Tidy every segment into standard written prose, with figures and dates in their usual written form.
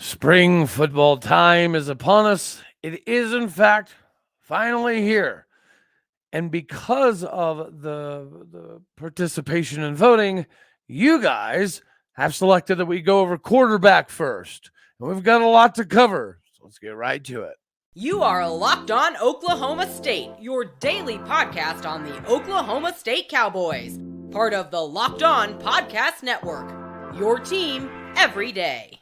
Spring football time is upon us. It is, in fact, finally here. And because of the participation in voting, you guys have selected that we go over quarterback first. And we've got a lot to cover. So let's get right to it. You are Locked On Oklahoma State, your daily podcast on the Oklahoma State Cowboys, part of the Locked On Podcast Network. Your team every day.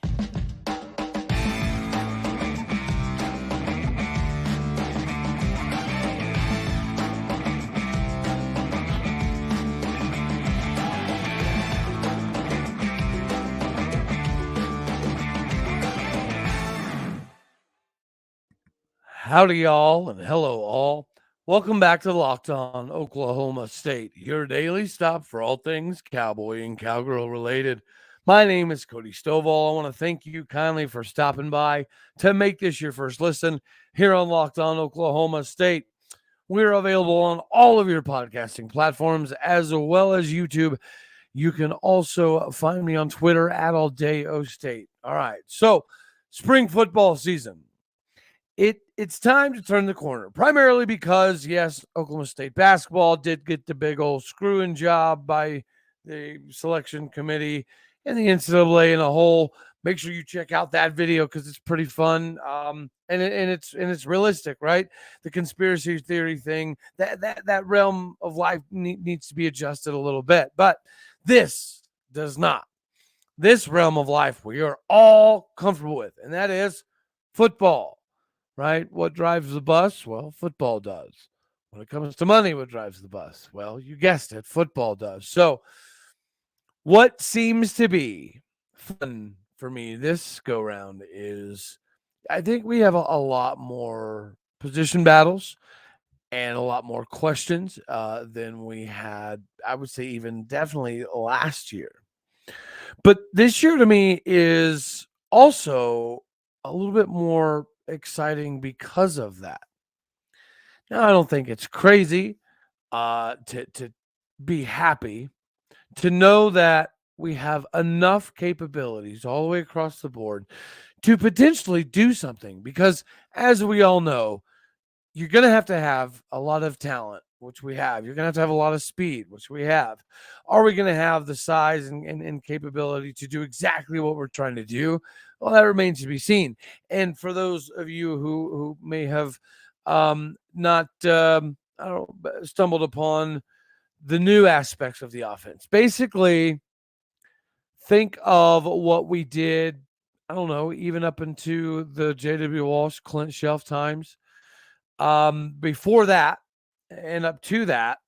Howdy, y'all, and hello, all. Welcome back to Locked On Oklahoma State, your daily stop for all things cowboy and cowgirl related. My name is Cody Stovall. I want to thank you kindly for stopping by to make this your first listen here on Locked On Oklahoma State. We're available on all of your podcasting platforms as well as YouTube. You can also find me on Twitter at AllDayOState. All right, so spring football season. It's time to turn the corner, primarily because, yes, Oklahoma State basketball did get the big old screwing job by the selection committee and the NCAA in a whole. Make sure you check out that video because it's pretty fun, and it's realistic, right? The conspiracy theory thing, that realm of life needs to be adjusted a little bit, but this does not. This realm of life we are all comfortable with, and that is football. Right? What drives the bus? Well, football does. When it comes to money, what drives the bus? Well, you guessed it, football does. So, what seems to be fun for me this go round is I think we have a lot more position battles and a lot more questions than we had, I would say, even definitely last year. But this year to me is also a little bit more exciting because of that. Now, I don't think it's crazy to be happy to know that we have enough capabilities all the way across the board to potentially do something, because as we all know, you're going to have a lot of talent, which we have. You're going to have a lot of speed, which we have. Are we going to have the size and capability to do exactly what we're trying to do? Well, that remains to be seen. And for those of you who may have not stumbled upon the new aspects of the offense, basically think of what we did, I don't know, even up into the J.W. Walsh, Clint Shelf times. Before that and up to that,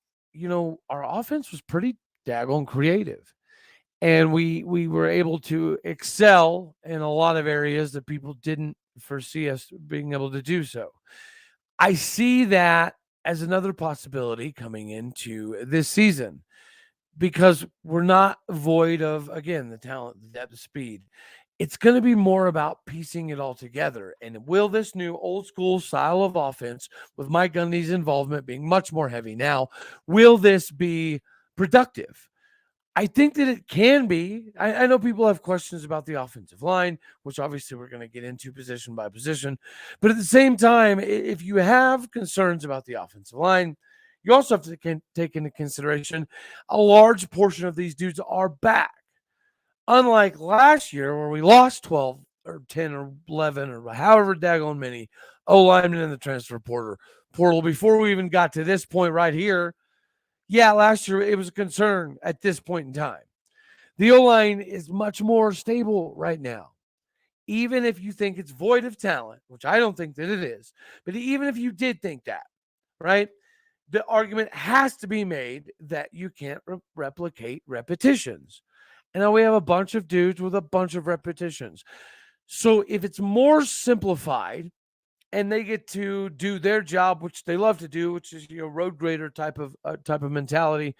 our offense was pretty daggone creative. And we were able to excel in a lot of areas that people didn't foresee us being able to do so. I see that as another possibility coming into this season, because we're not void of, again, the talent, the depth, the speed. It's going to be more about piecing it all together. And will this new old school style of offense, with Mike Gundy's involvement being much more heavy now, will this be productive? I think that it can be. I know people have questions about the offensive line, which obviously we're going to get into position by position. But at the same time, if you have concerns about the offensive line, you also have to take into consideration a large portion of these dudes are back. Unlike last year where we lost 12 or 10 or 11 or however daggone many O-linemen in the transfer portal before we even got to this point right here. Yeah, last year it was a concern at this point in time. The O-line is much more stable right now. Even if you think it's void of talent, which I don't think that it is, but even if you did think that, right, the argument has to be made that you can't replicate repetitions. And now we have a bunch of dudes with a bunch of repetitions. So if it's more simplified and they get to do their job, which they love to do, which is road grader type of mentality,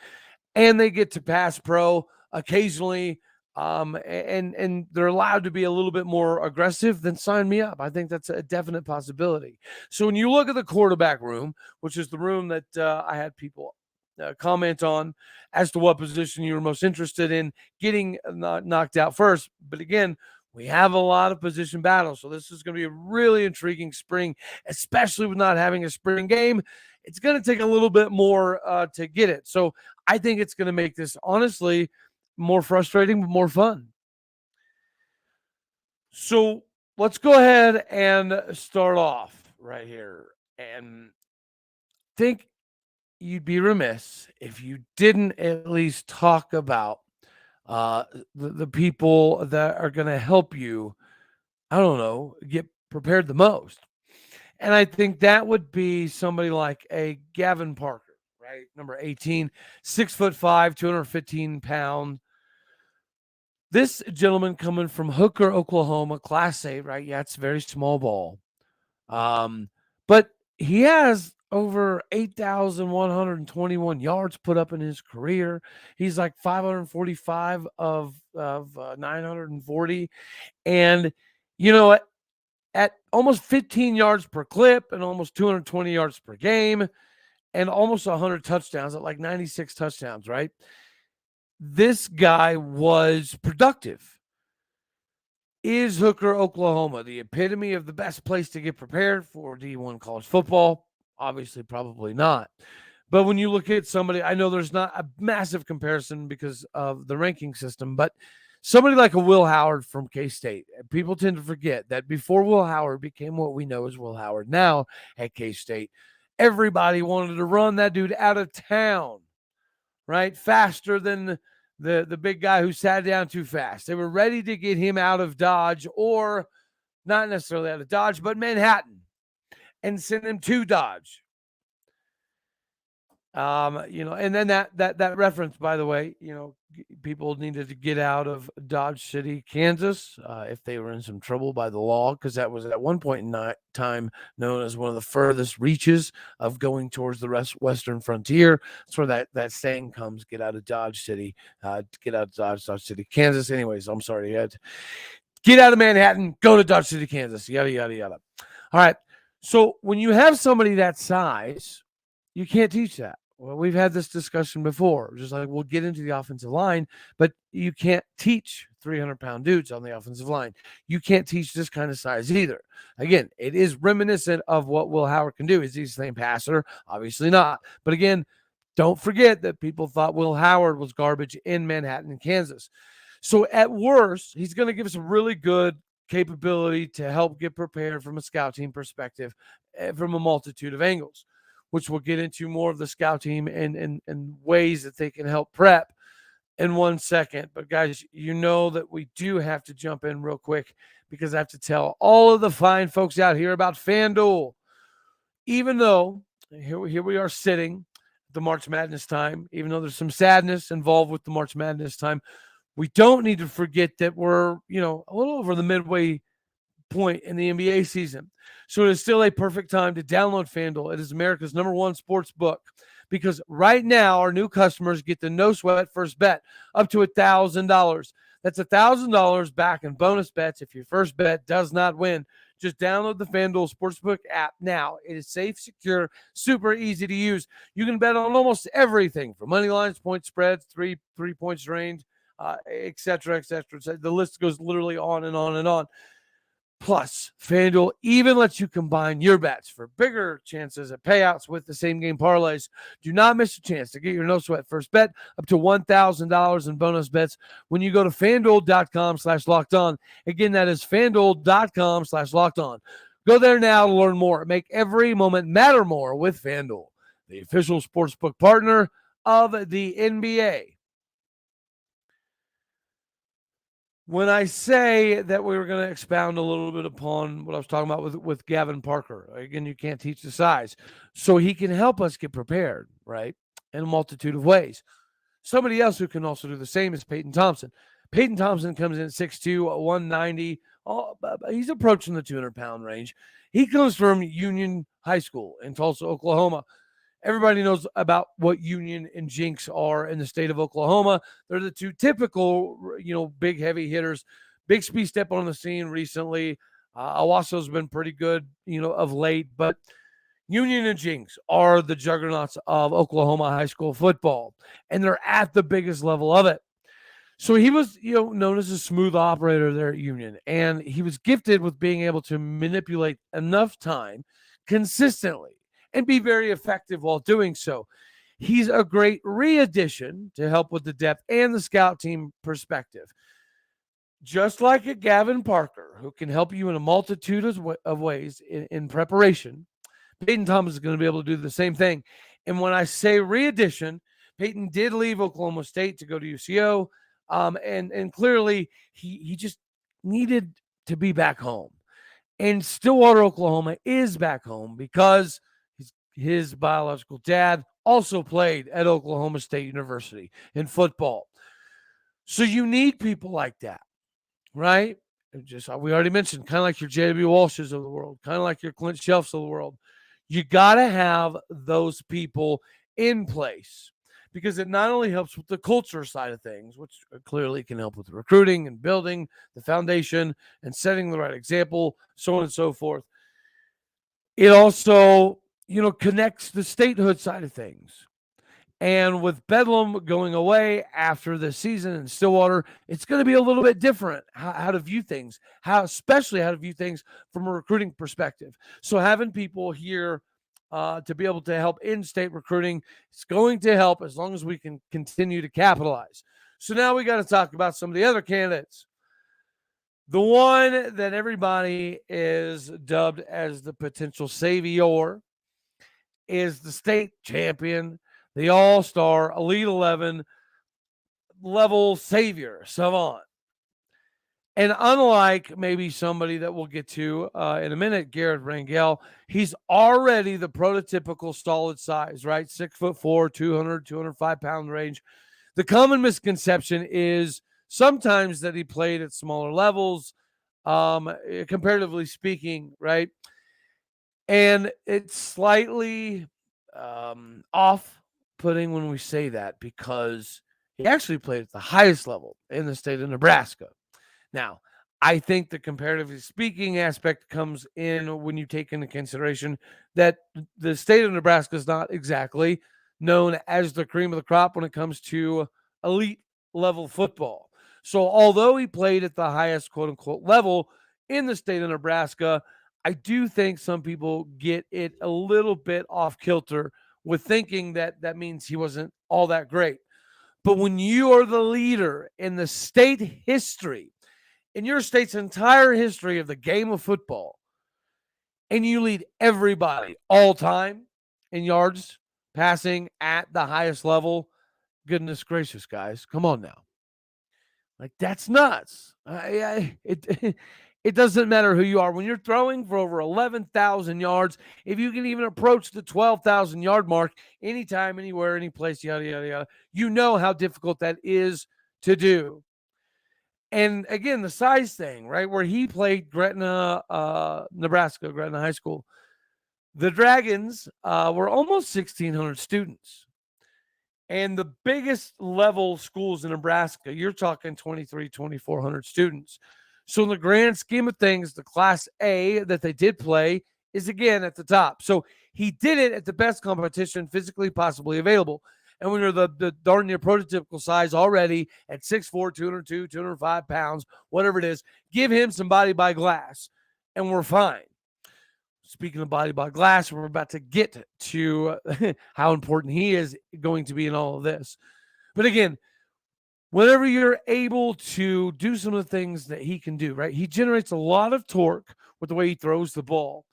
and they get to pass pro occasionally, and they're allowed to be a little bit more aggressive, then sign me up. I think that's a definite possibility. So when you look at the quarterback room, which is the room that I had people comment on as to what position you were most interested in getting knocked out first. But again, We have a lot of position battles, so this is going to be a really intriguing spring, especially with not having a spring game. It's going to take a little bit more to get it. So I think it's going to make this, honestly, more frustrating, but more fun. So let's go ahead and start off right here. And think you'd be remiss if you didn't at least talk about the people that are going to help you, I don't know, get prepared the most. And I think that would be somebody like a Gayvnn Parker, right? Number 18, 6'5", 215 pounds. This gentleman coming from Hooker, Oklahoma, Class A, right? Yeah, it's very small ball. But he has over 8,121 yards put up in his career. He's like 545 of 940. And, you know, at almost 15 yards per clip and almost 220 yards per game and almost 100 touchdowns at like 96 touchdowns, right? This guy was productive. Is Hooker, Oklahoma, the epitome of the best place to get prepared for D1 college football? Obviously, probably not. But when you look at somebody, I know there's not a massive comparison because of the ranking system, but somebody like a Will Howard from K-State, people tend to forget that before Will Howard became what we know as Will Howard now at K-State, everybody wanted to run that dude out of town, right? Faster than the big guy who sat down too fast. They were ready to get him out of Dodge, or not necessarily out of Dodge, but Manhattan, and send him to Dodge. And then that reference, by the way, people needed to get out of Dodge City, Kansas, if they were in some trouble by the law, because that was at one point in time known as one of the furthest reaches of going towards the western frontier. That's where that saying comes: "Get out of Dodge City, get out of Dodge City, Kansas." Anyways, I'm sorry, you had to get out of Manhattan, go to Dodge City, Kansas. Yada yada yada. All right. So when you have somebody that size, you can't teach that. Well, we've had this discussion before. Just like we'll get into the offensive line, but you can't teach 300-pound dudes on the offensive line. You can't teach this kind of size either. Again, it is reminiscent of what Will Howard can do. Is he the same passer? Obviously not. But again, don't forget that people thought Will Howard was garbage in Manhattan, Kansas. So at worst, he's going to give us a really good capability to help get prepared from a scout team perspective from a multitude of angles, which we'll get into more of the scout team and ways that they can help prep in 1 second. But guys, you know that we do have to jump in real quick because I have to tell all of the fine folks out here about FanDuel. Even though here we are sitting at the March Madness time, even though there's some sadness involved with the March Madness time, we don't need to forget that we're, a little over the midway point in the NBA season. So it is still a perfect time to download FanDuel. It is America's #1 sports book because right now our new customers get the no sweat first bet up to $1,000. That's $1,000 back in bonus bets if your first bet does not win. Just download the FanDuel Sportsbook app now. It is safe, secure, super easy to use. You can bet on almost everything from money lines, point spreads, three points range, et cetera, et cetera. The list goes literally on and on and on. Plus, FanDuel even lets you combine your bets for bigger chances at payouts with the same game parlays. Do not miss a chance to get your no sweat first bet up to $1,000 in bonus bets when you go to FanDuel.com/lockedon. Again, that is FanDuel.com/lockedon. Go there now to learn more. Make every moment matter more with FanDuel, the official sportsbook partner of the NBA. When I say that we were going to expound a little bit upon what I was talking about with Gayvnn Parker, again, you can't teach the size. So he can help us get prepared, right, in a multitude of ways. Somebody else who can also do the same is Peyton Thompson. Peyton Thompson comes in at 6'2", 190. He's approaching the 200-pound range. He comes from Union High School in Tulsa, Oklahoma. Everybody knows about what Union and Jinx are in the state of Oklahoma. They're the two typical, big, heavy hitters. Bixby stepped on the scene recently. Owasso's been pretty good, of late. But Union and Jinx are the juggernauts of Oklahoma high school football, and they're at the biggest level of it. So he was, known as a smooth operator there at Union, and he was gifted with being able to manipulate enough time consistently and be very effective while doing so. He's a great re-addition to help with the depth and the scout team perspective. Just like a Gayvnn Parker, who can help you in a multitude of ways in preparation, Peyton Thompson is going to be able to do the same thing. And when I say re-addition, Peyton did leave Oklahoma State to go to UCO, and clearly he just needed to be back home. And Stillwater, Oklahoma is back home because his biological dad also played at Oklahoma State University in football. So you need people like that, right? Just we already mentioned, kind of like your J.W. Walshes of the world, kind of like your Clint Shelfs of the world. You got to have those people in place because it not only helps with the culture side of things, which clearly can help with recruiting and building the foundation and setting the right example, so on and so forth. It also, connects the statehood side of things. And with Bedlam going away after the season in Stillwater, it's going to be a little bit different how to view things, especially how to view things from a recruiting perspective. So having people here to be able to help in-state recruiting, it's going to help as long as we can continue to capitalize. So now we got to talk about some of the other candidates. The one that everybody is dubbed as the potential savior is the state champion, the all-star, Elite 11 level savior, savant. And unlike maybe somebody that we'll get to in a minute, Garret Rangel, he's already the prototypical solid size, right? 6'4", 200, 205-pound range. The common misconception is sometimes that he played at smaller levels, comparatively speaking, right? And it's slightly off-putting when we say that because he actually played at the highest level in the state of Nebraska. Now, I think the comparatively speaking aspect comes in when you take into consideration that the state of Nebraska is not exactly known as the cream of the crop when it comes to elite level football. So although he played at the highest quote unquote level in the state of Nebraska, I do think some people get it a little bit off kilter with thinking that that means he wasn't all that great. But when you are the leader in the state history, in your state's entire history of the game of football, and you lead everybody all time in yards passing at the highest level, goodness gracious, guys, come on now. Like, that's nuts. It doesn't matter who you are. When you're throwing for over 11,000 yards, if you can even approach the 12,000 yard mark anytime, anywhere, any place, yada, yada, yada, you know how difficult that is to do. And again, the size thing, right? Where he played Gretna, Nebraska, Gretna High School. The Dragons were almost 1,600 students. And the biggest level schools in Nebraska, you're talking 2,400 students. So in the grand scheme of things, the Class A that they did play is again at the top. So he did it at the best competition physically possibly available. And when you're the darn near prototypical size already at 6'4", 202, 205 pounds, whatever it is, give him some body by glass, and we're fine. Speaking of body by glass, we're about to get to how important he is going to be in all of this. But again, whenever you're able to do some of the things that he can do, right? He generates a lot of torque with the way he throws the ball.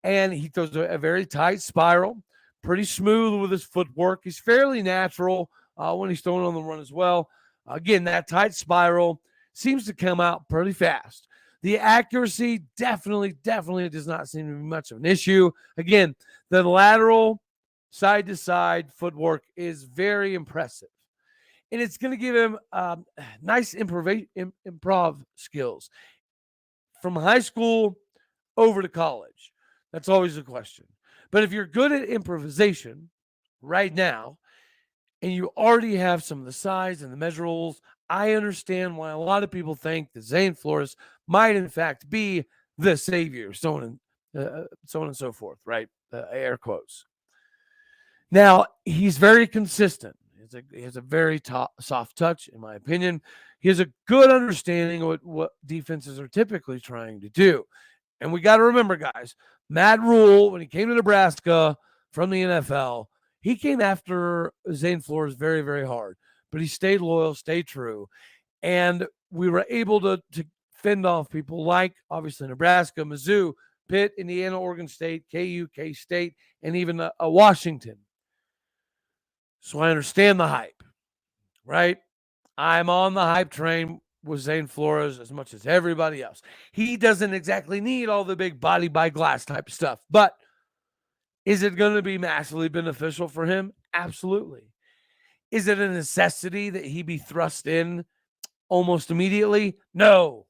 And he throws a very tight spiral, pretty smooth with his footwork. He's fairly natural when he's throwing on the run as well. Again, that tight spiral seems to come out pretty fast. The accuracy definitely does not seem to be much of an issue. Again, the lateral side-to-side footwork is very impressive. And it's going to give him nice improv skills from high school over to college. That's always a question. But if you're good at improvisation right now, and you already have some of the size and the measurables, I understand why a lot of people think that Zane Flores might, in fact, be the savior, so on and so forth, right? Air quotes. Now, he's very consistent. He has a very soft touch, in my opinion. He has a good understanding of what defenses are typically trying to do. And we got to remember, guys, Matt Rule, when he came to Nebraska from the NFL, he came after Zane Flores very, very hard, but he stayed loyal, stayed true. And we were able to fend off people like, obviously, Nebraska, Mizzou, Pitt, Indiana, Oregon State, KU, K-State, and even a Washington. So I understand the hype, right? I'm on the hype train with Zane Flores as much as everybody else. He doesn't exactly need all the big body by glass type stuff, but is it going to be massively beneficial for him? Absolutely. Is it a necessity that he be thrust in almost immediately? No,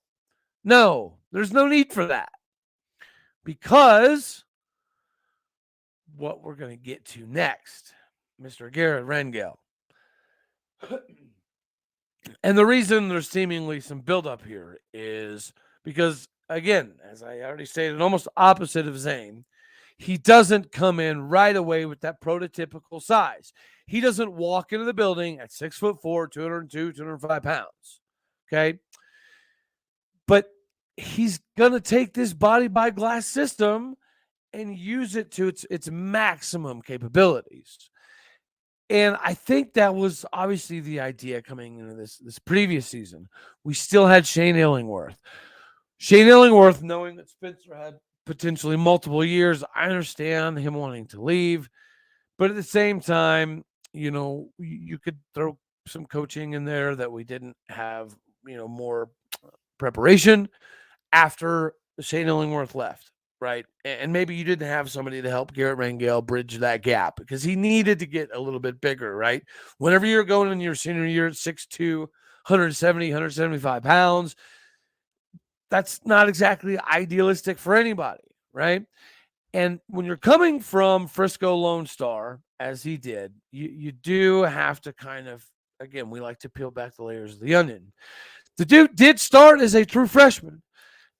there's no need for that, because what we're going to get to next, Mr. Garret Rangel. And the reason there's seemingly some buildup here is because, again, as I already stated, almost opposite of Zane, he doesn't come in right away with that prototypical size. He doesn't walk into the building at 6'4", 202, 205 pounds. Okay. But he's going to take this body by glass system and use it to its maximum capabilities. And I think that was obviously the idea coming into this previous season. We still had Shane Illingworth. Shane Illingworth, knowing that Spencer had potentially multiple years, I understand him wanting to leave. But at the same time, you could throw some coaching in there that we didn't have, more preparation after Shane Illingworth left. Right. And maybe you didn't have somebody to help Garret Rangel bridge that gap because he needed to get a little bit bigger. Right. Whenever you're going in your senior year at 6'2", 170, 175 pounds, that's not exactly idealistic for anybody. Right. And when you're coming from Frisco Lone Star, as he did, you do have to kind of, again, we like to peel back the layers of the onion. The dude did start as a true freshman.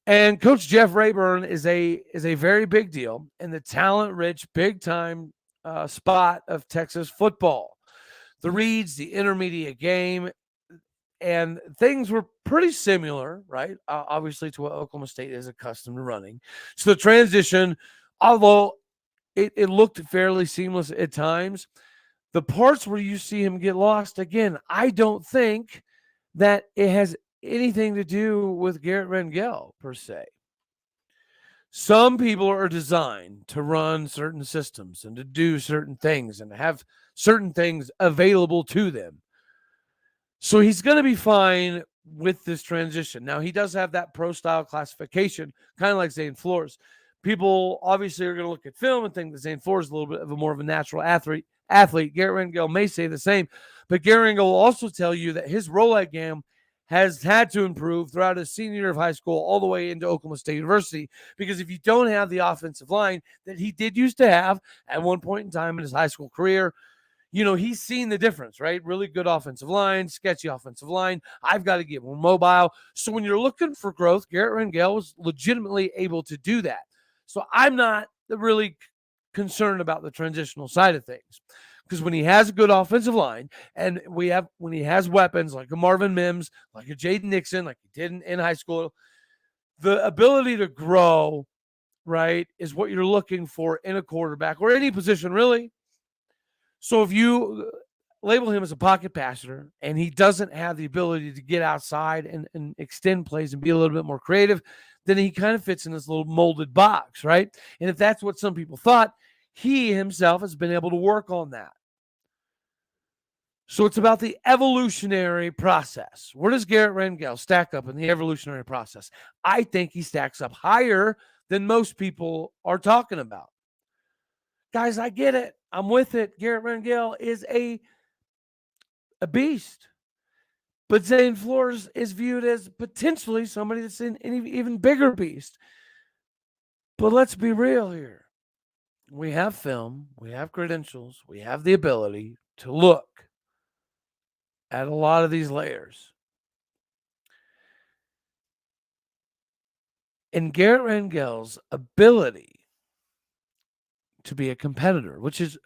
And Coach Jeff Rayburn is a very big deal in the talent-rich, big-time spot of Texas football. The reads, the intermediate game, and things were pretty similar, right? Obviously, to what Oklahoma State is accustomed to running. So the transition, although it looked fairly seamless at times, the parts where you see him get lost, again, I don't think that it has anything to do with Garret Rangel per se. Some people are designed to run certain systems and to do certain things and to have certain things available to them. So he's going to be fine with this transition. Now, he does have that pro style classification, kind of like Zane Flores. People obviously are going to look at film and think that Zane Flores is a little bit of a more of a natural athlete. Garret Rangel may say the same, but Garret Rangel will also tell you that his rollout game has had to improve throughout his senior year of high school all the way into Oklahoma State University, because if you don't have the offensive line that he did used to have at one point in time in his high school career, he's seen the difference, right? Really good offensive line, sketchy offensive line. I've got to get more mobile. So when you're looking for growth, Garret Rangel was legitimately able to do that. So I'm not really concerned about the transitional side of things. Because when he has a good offensive line, and when he has weapons like a Marvin Mims, like a Jaden Nixon, like he did in high school, the ability to grow, right, is what you're looking for in a quarterback or any position, really. So if you label him as a pocket passer and he doesn't have the ability to get outside and extend plays and be a little bit more creative, then he kind of fits in this little molded box, right? And if that's what some people thought, he himself has been able to work on that. So it's about the evolutionary process. Where does Garret Rangel stack up in the evolutionary process? I think he stacks up higher than most people are talking about. Guys, I get it. I'm with it. Garret Rangel is a beast. But Zane Flores is viewed as potentially somebody that's an even bigger beast. But let's be real here. We have film, we have credentials, we have the ability to look at a lot of these layers. And Garret Rangel's ability to be a competitor, which is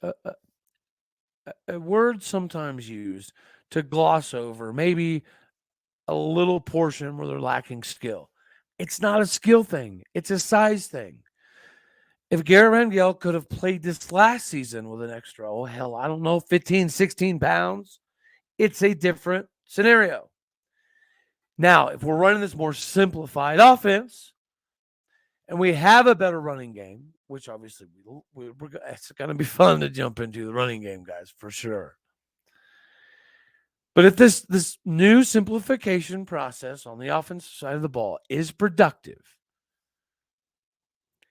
a word sometimes used to gloss over maybe a little portion where they're lacking skill. It's not a skill thing, it's a size thing. If Garret Rangel could have played this last season with an extra, oh, hell, I don't know, 15, 16 pounds, it's a different scenario. Now, if we're running this more simplified offense and we have a better running game, which obviously it's going to be fun to jump into the running game, guys, for sure. But if this new simplification process on the offensive side of the ball is productive,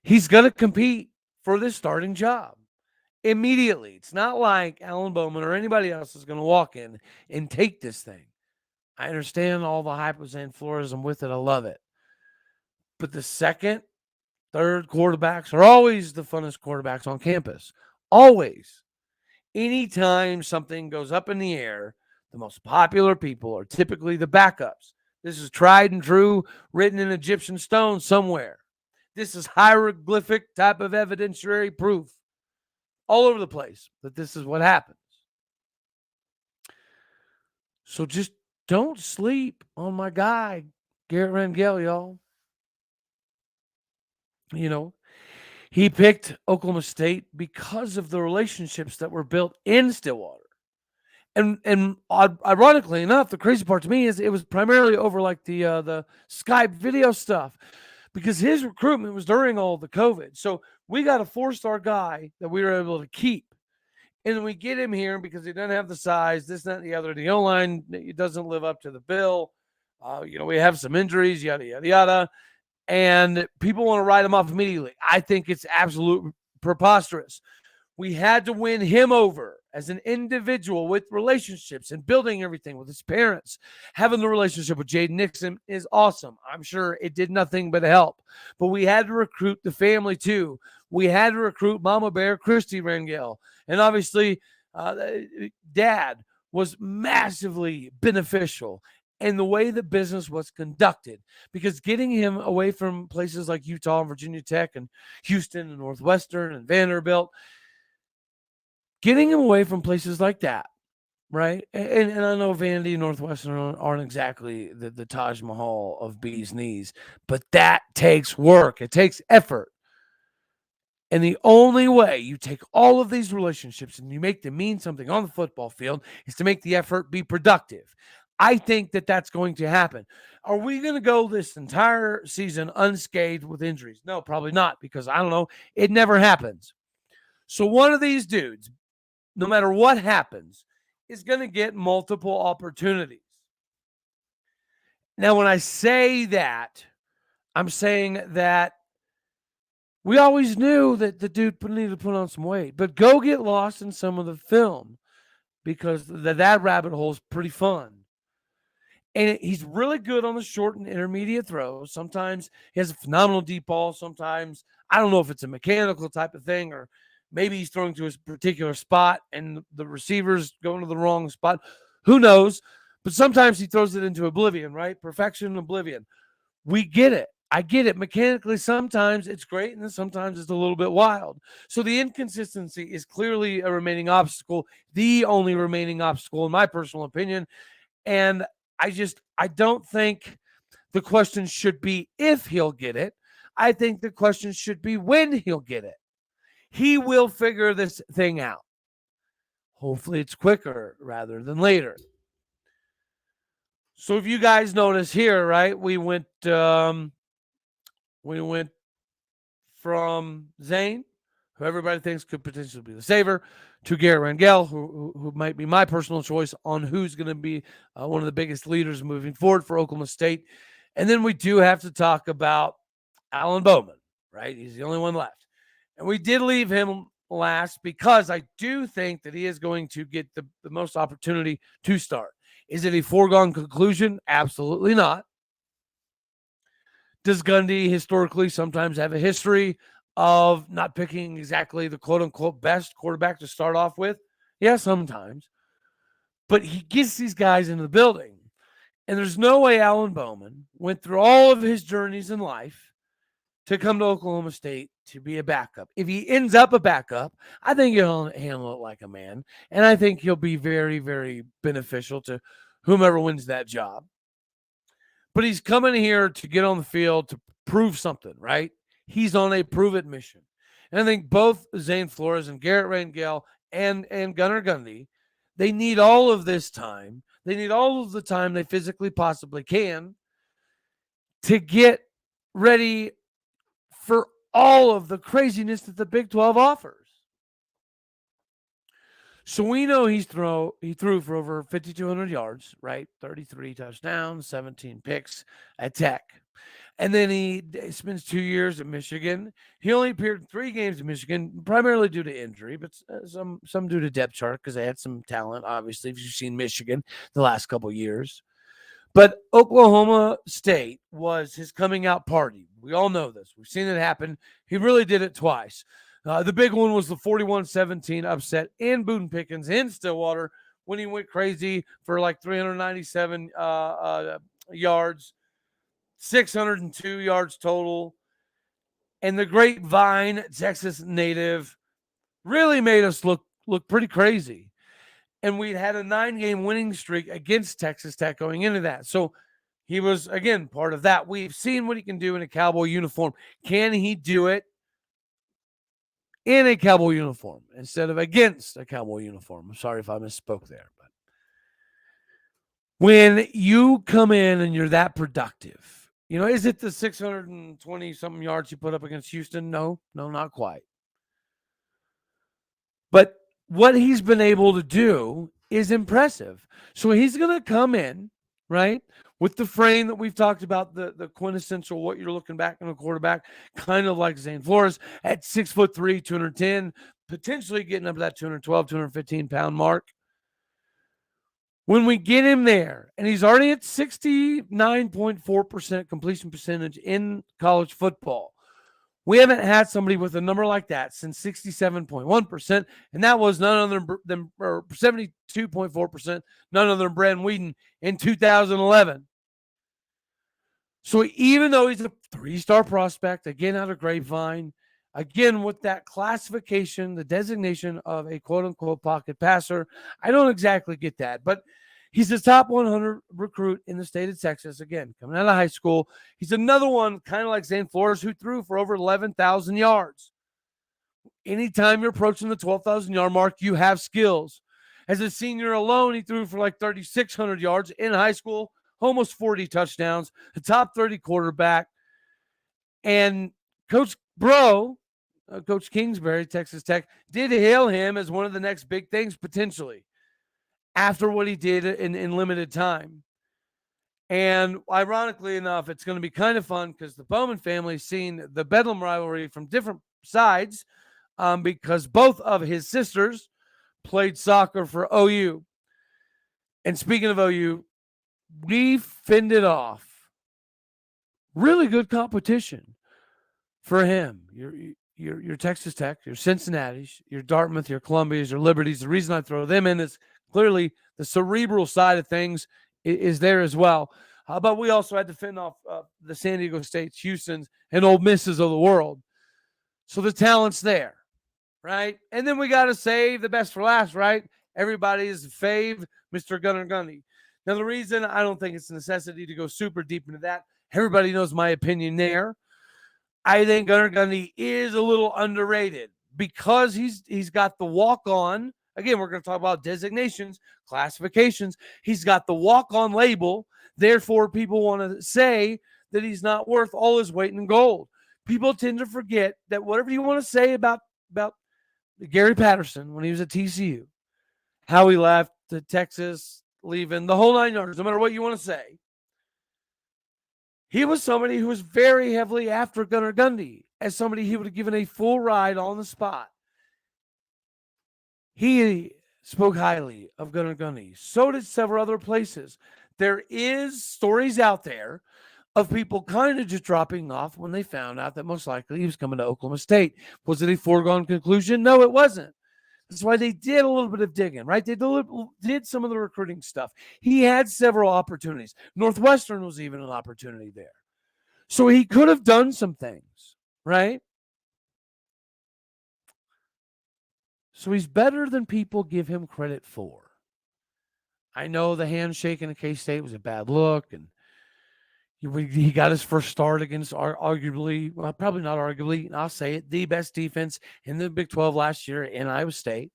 he's going to compete for this starting job immediately. It's not like Alan Bowman or anybody else is going to walk in and take this thing. I understand all the hype with Zane Flores. I'm with it. I love it. But the second, third quarterbacks are always the funnest quarterbacks on campus. Always. Anytime something goes up in the air, the most popular people are typically the backups. This is tried and true, written in Egyptian stone somewhere. This is hieroglyphic type of evidentiary proof all over the place that this is what happens. So just don't sleep on my guy, Garret Rangel, y'all. You know, he picked Oklahoma State because of the relationships that were built in Stillwater. And ironically enough, the crazy part to me is it was primarily over like the Skype video stuff, because his recruitment was during all the COVID. So we got a 4-star guy that we were able to keep. And then we get him here because he doesn't have the size, this, that, and the other. The O-line, it doesn't live up to the bill. We have some injuries, yada, yada, yada. And people want to write him off immediately. I think it's absolute preposterous. We had to win him over as an individual with relationships and building everything with his parents. Having the relationship with Jaden Nixon is awesome. I'm sure it did nothing but help. But we had to recruit the family too. We had to recruit Mama Bear, Christy Rangel. And obviously, Dad was massively beneficial in the way the business was conducted, because getting him away from places like Utah and Virginia Tech and Houston and Northwestern and Vanderbilt, getting him away from places like that, right? And I know Vandy and Northwestern aren't exactly the Taj Mahal of bee's knees, but that takes work. It takes effort. And the only way you take all of these relationships and you make them mean something on the football field is to make the effort be productive. I think that that's going to happen. Are we going to go this entire season unscathed with injuries? No, probably not, because I don't know. It never happens. So one of these dudes, no matter what happens, is going to get multiple opportunities. Now, when I say that, I'm saying that we always knew that the dude needed to put on some weight, but go get lost in some of the film, because that rabbit hole is pretty fun. And he's really good on the short and intermediate throws. Sometimes he has a phenomenal deep ball. Sometimes, I don't know if it's a mechanical type of thing, or maybe he's throwing to his particular spot and the receiver's going to the wrong spot. Who knows? But sometimes he throws it into oblivion, right? Perfection, oblivion. We get it. I get it. Mechanically, sometimes it's great, and then sometimes it's a little bit wild. So the inconsistency is clearly a remaining obstacle, the only remaining obstacle, in my personal opinion. And I don't think the question should be if he'll get it. I think the question should be when he'll get it. He will figure this thing out. Hopefully it's quicker rather than later. So if you guys notice here, right, we went from Zane, who everybody thinks could potentially be the saver, to Garret Rangel, who might be my personal choice on who's going to be one of the biggest leaders moving forward for Oklahoma State. And then we do have to talk about Alan Bowman, right? He's the only one left. And we did leave him last because I do think that he is going to get the most opportunity to start. Is it a foregone conclusion? Absolutely not. Does Gundy historically sometimes have a history of not picking exactly the quote-unquote best quarterback to start off with? Yeah, sometimes. But he gets these guys into the building. And there's no way Alan Bowman went through all of his journeys in life to come to Oklahoma State to be a backup. If he ends up a backup, I think he'll handle it like a man. And I think he'll be very, very beneficial to whomever wins that job. But he's coming here to get on the field to prove something, right? He's on a prove-it mission. And I think both Zane Flores and Garret Rangel and Gunnar Gundy, they need all of this time. They need all of the time they physically possibly can to get ready for all of the craziness that the Big 12 offers. So we know he threw for over 5,200 yards, right? 33 touchdowns, 17 picks at Tech. And then he spends 2 years at Michigan. He only appeared in 3 games at Michigan, primarily due to injury, but some due to depth chart because they had some talent, obviously, if you've seen Michigan the last couple of years. But Oklahoma State was his coming out party. We all know this. We've seen it happen. He really did it twice. The big one was the 41-17 upset in Boone Pickens in Stillwater when he went crazy for like 397 yards, 602 yards total. And the Grapevine, Texas native, really made us look pretty crazy. And we'd had a 9-game winning streak against Texas Tech going into that. So he was, again, part of that. We've seen what he can do in a Cowboy uniform. Can he do it in a Cowboy uniform instead of against a Cowboy uniform? I'm sorry if I misspoke there. But when you come in and you're that productive, is it the 620-something yards you put up against Houston? No, not quite. But what he's been able to do is impressive. So he's going to come in, right, with the frame that we've talked about, the quintessential what you're looking back in a quarterback, kind of like Zane Flores at 6'3", 210, potentially getting up to that 212, 215-pound mark. When we get him there, and he's already at 69.4% completion percentage in college football, we haven't had somebody with a number like that since 67.1%, and that was none other than 72.4%, none other than Brandon Weeden in 2011. So even though he's a 3-star prospect, again out of Grapevine, again with that classification, the designation of a quote-unquote pocket passer, I don't exactly get that, but he's a top 100 recruit in the state of Texas. Again, coming out of high school. He's another one, kind of like Zane Flores, who threw for over 11,000 yards. Anytime you're approaching the 12,000-yard mark, you have skills. As a senior alone, he threw for like 3,600 yards in high school, almost 40 touchdowns, a top 30 quarterback. And Coach Kingsbury, Texas Tech, did hail him as one of the next big things potentially after what he did in limited time. And ironically enough, it's going to be kind of fun because the Bowman family's seen the Bedlam rivalry from different sides because both of his sisters played soccer for OU. And speaking of OU, we fended off really good competition for him. Your Texas Tech, your Cincinnati's, your Dartmouth, your Columbia's, your Liberty's. The reason I throw them in is clearly the cerebral side of things is there as well. But we also had to fend off the San Diego State's, Houston's, and Ole Misses of the world. So the talent's there, right? And then we got to save the best for last, right? Everybody's fave, Mr. Gunnar Gundy. Now, the reason I don't think it's a necessity to go super deep into that, everybody knows my opinion there. I think Gunnar Gundy is a little underrated because he's got the walk-on. Again, we're going to talk about designations, classifications. He's got the walk-on label. Therefore, people want to say that he's not worth all his weight in gold. People tend to forget that whatever you want to say about Gary Patterson when he was at TCU, how he left to Texas, leaving, the whole 9 yards, no matter what you want to say, he was somebody who was very heavily after Gunnar Gundy as somebody he would have given a full ride on the spot. He spoke highly of Gunnar Gundy. So did several other places. There is stories out there of people kind of just dropping off when they found out that most likely he was coming to Oklahoma State. Was it a foregone conclusion? No, it wasn't. That's why they did a little bit of digging, right? They did some of the recruiting stuff. He had several opportunities. Northwestern was even an opportunity there. So he could have done some things. right? So he's better than people give him credit for. I know the handshake in K-State was a bad look, and he got his first start against arguably, well, probably not arguably, I'll say it, the best defense in the Big 12 last year in Iowa State.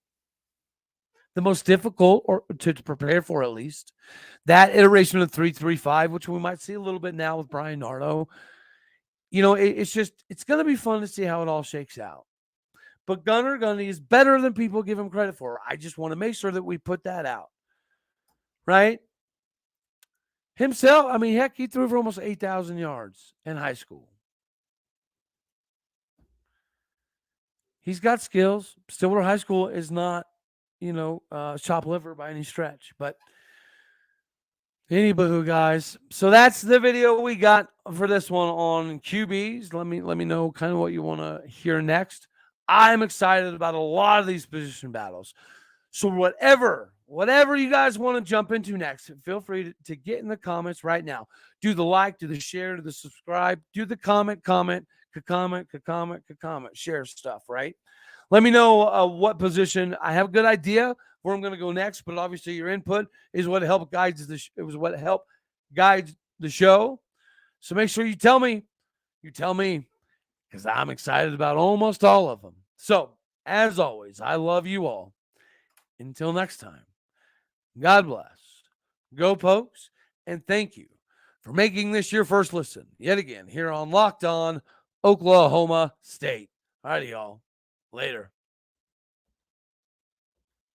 The most difficult or to prepare for, at least. That iteration of 3-3-5, which we might see a little bit now with Brian Nardo. It's going to be fun to see how it all shakes out. But Gunnar Gundy is better than people give him credit for. I just want to make sure that we put that out. Right? Himself, I mean, heck, he threw for almost 8,000 yards in high school. He's got skills. Stillwater High School is not, chopped liver by any stretch. But anywho, guys. So that's the video we got for this one on QBs. Let me know kind of what you want to hear next. I'm excited about a lot of these position battles. So whatever you guys want to jump into next, feel free to get in the comments right now. Do the like, do the share, do the subscribe, do the comment, share stuff, right? Let me know what position. I have a good idea where I'm going to go next, but obviously your input is what guides the show. So make sure you tell me, because I'm excited about almost all of them. So as always, I love you all. Until next time, God bless, go Pokes, and thank you for making this your first listen yet again here on Locked On Oklahoma State. All righty, y'all. Later.